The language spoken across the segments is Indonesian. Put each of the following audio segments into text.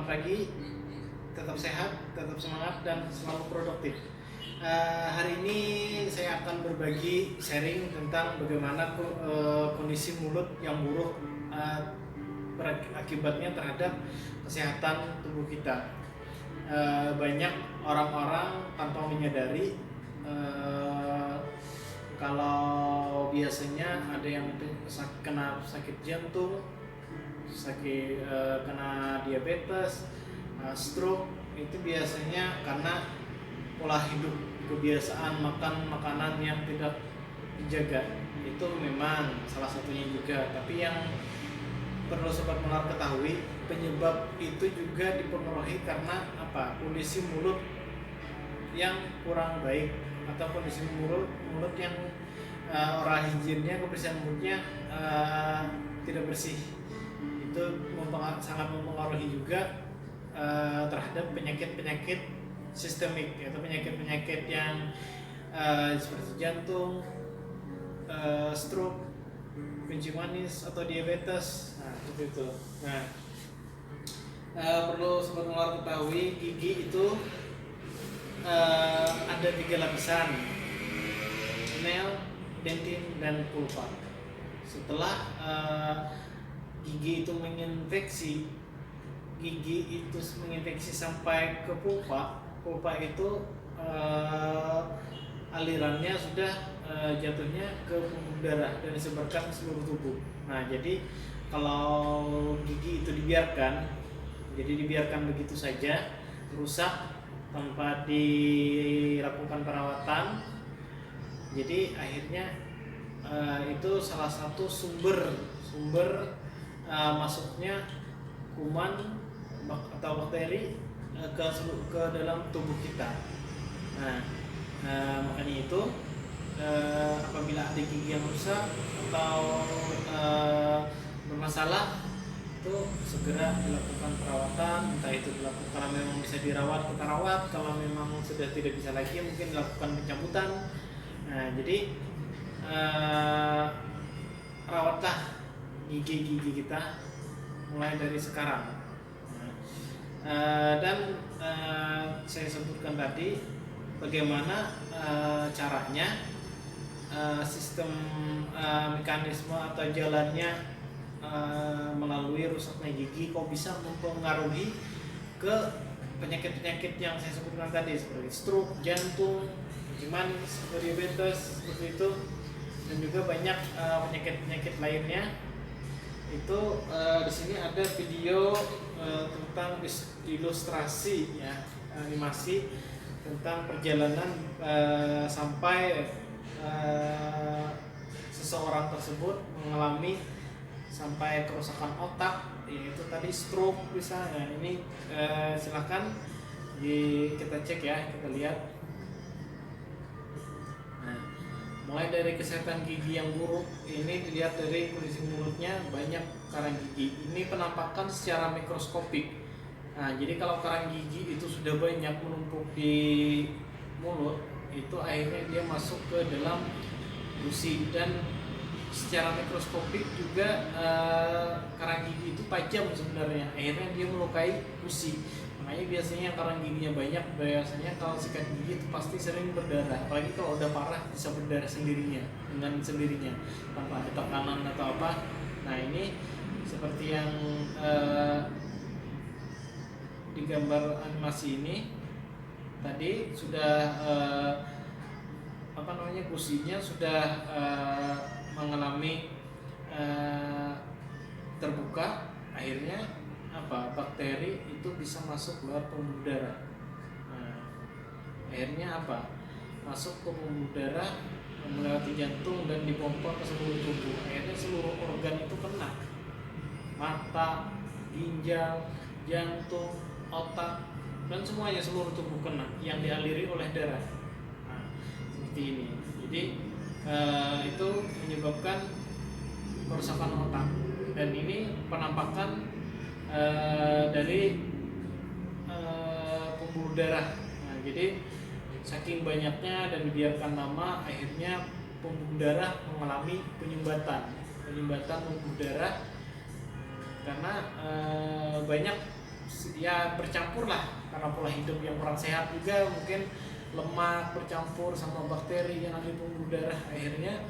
pagi, tetap sehat, tetap semangat, dan selalu produktif. Hari ini saya akan berbagi sharing tentang bagaimana kondisi mulut yang buruk akibatnya terhadap kesehatan tubuh kita. Banyak orang-orang tanpa menyadari kalau biasanya ada yang kena sakit jantung, kena diabetes, stroke, itu biasanya karena pola hidup, kebiasaan makan makanan yang tidak dijaga. Itu memang salah satunya juga, tapi yang perlu Sobat Mular ketahui, penyebab itu juga dipengaruhi karena kondisi mulut yang kurang baik atau kondisi mulut yang oral hygiene-nya, kebersihan mulutnya tidak bersih. Itu sangat mempengaruhi juga terhadap penyakit-penyakit sistemik, yaitu penyakit-penyakit yang seperti jantung, stroke, kencing manis atau diabetes. Nah, seperti itu. Nah, perlu Sobat Mular ketahui, gigi itu ada 3 lapisan: enamel, dentin, dan pulpa. Setelah gigi itu menginfeksi sampai ke pulpa itu alirannya sudah jatuhnya ke pembuluh darah dan disebarkan ke seluruh tubuh. Nah, jadi kalau gigi itu dibiarkan begitu saja, rusak tanpa dilakukan perawatan, jadi akhirnya itu salah satu sumber masuknya kuman atau bakteri ke dalam tubuh kita. Nah, makanya itu apabila ada gigi yang rusak atau bermasalah, itu segera dilakukan perawatan. Entah itu dilakukan, kalau memang bisa dirawat, kita rawat. Kalau memang sudah tidak bisa lagi, mungkin dilakukan pencabutan. Nah, jadi rawatlah gigi kita mulai dari sekarang. Dan saya sebutkan tadi bagaimana caranya, sistem mekanisme atau jalannya melalui rusaknya gigi kok bisa mempengaruhi ke penyakit-penyakit yang saya sebutkan tadi, seperti stroke, jantung, kencing manis, diabetes, seperti itu, dan juga banyak penyakit-penyakit lainnya. Itu di sini ada video tentang ilustrasi, ya, animasi tentang perjalanan sampai seseorang tersebut mengalami sampai kerusakan otak, yaitu tadi stroke misalnya. Ini silakan kita cek, ya, kita lihat. Nah, mulai dari kesehatan gigi yang buruk, ini dilihat dari kondisi mulutnya banyak karang gigi. Ini penampakan secara mikroskopik. Nah, jadi kalau karang gigi itu sudah banyak menumpuk di mulut, itu akhirnya dia masuk ke dalam gusi, dan secara mikroskopik juga karang gigi itu tajam sebenarnya. Akhirnya dia melukai gusi. Makanya biasanya karang giginya banyak, biasanya kalau sikat gigi itu pasti sering berdarah. Apalagi kalau udah parah, bisa berdarah dengan sendirinya tanpa ada tekanan atau apa. Nah, ini seperti yang di gambar animasi ini tadi sudah gusinya sudah mengalami terbuka. Akhirnya bakteri itu bisa masuk lewat pembuluh darah. Nah, akhirnya masuk ke pembuluh darah, melewati jantung dan dipompa ke seluruh tubuh. Akhirnya seluruh organ itu kena: mata, ginjal, jantung, otak, dan semuanya, seluruh tubuh kena yang dialiri oleh darah. Nah, seperti ini. Jadi itu menyebabkan kerusakan otak, dan ini penampakan dari pembuluh darah. Nah, jadi saking banyaknya dan dibiarkan lama, akhirnya pembuluh darah mengalami penyumbatan pembuluh darah karena banyak ya bercampur lah, karena pola hidup yang kurang sehat juga, mungkin lemak bercampur sama bakteri yang ada di pembuluh darah, akhirnya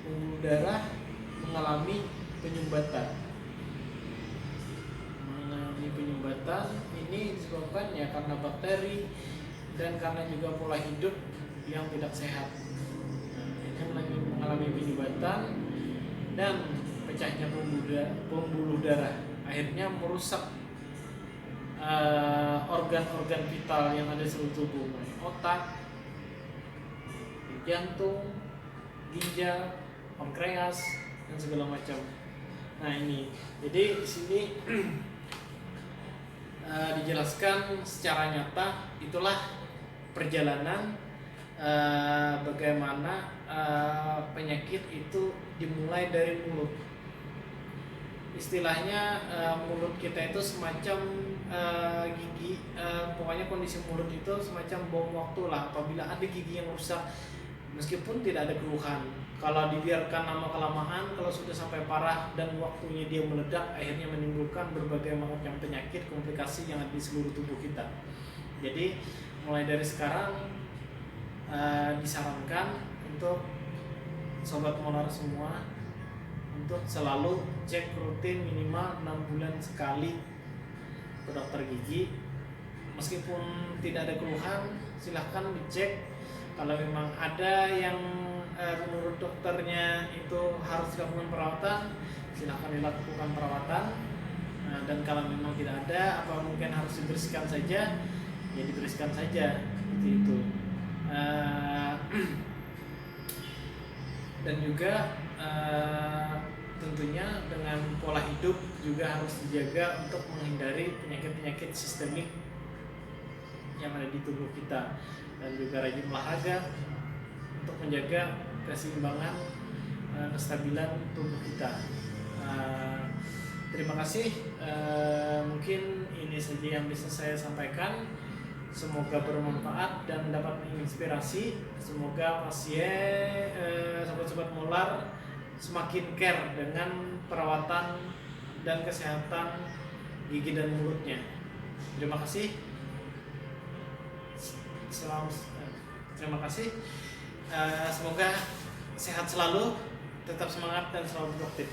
pembuluh darah mengalami penyumbatan. Ini disebabkan ya karena bakteri dan karena juga pola hidup yang tidak sehat. Ini lagi mengalami penyumbatan dan pecahnya pembuluh darah, akhirnya merusak organ-organ vital yang ada di seluruh tubuh, otak, jantung, ginjal, pankreas, dan segala macam. Nah ini, jadi di sini dijelaskan secara nyata, itulah perjalanan bagaimana penyakit itu dimulai dari mulut. Istilahnya mulut kita itu semacam gigi, pokoknya kondisi mulut itu semacam bom waktu lah. Apabila ada gigi yang rusak, meskipun tidak ada keluhan, kalau dibiarkan lama kelamaan, kalau sudah sampai parah dan waktunya dia meledak, akhirnya menimbulkan berbagai macam penyakit, komplikasi yang ada di seluruh tubuh kita. Jadi mulai dari sekarang disarankan untuk sobat molar semua untuk selalu cek rutin minimal 6 bulan sekali ke dokter gigi. Meskipun tidak ada keluhan, silahkan dicek. Kalau memang ada yang menurut dokternya itu harus dilakukan perawatan, silahkan dilakukan perawatan. Dan kalau memang tidak ada, apa mungkin harus dibersihkan saja, ya dibersihkan saja, seperti itu. Dan juga tentunya dengan pola hidup juga harus dijaga untuk menghindari penyakit-penyakit sistemik yang ada di tubuh kita, dan juga rajin olahraga untuk menjaga keseimbangan, kestabilan tubuh kita. Terima kasih, mungkin ini saja yang bisa saya sampaikan. Semoga bermanfaat dan dapat menginspirasi. Semoga pasien, sobat-sobat molar semakin care dengan perawatan dan kesehatan gigi dan mulutnya. Terima kasih. Terima kasih. Semoga sehat selalu, tetap semangat dan selalu produktif.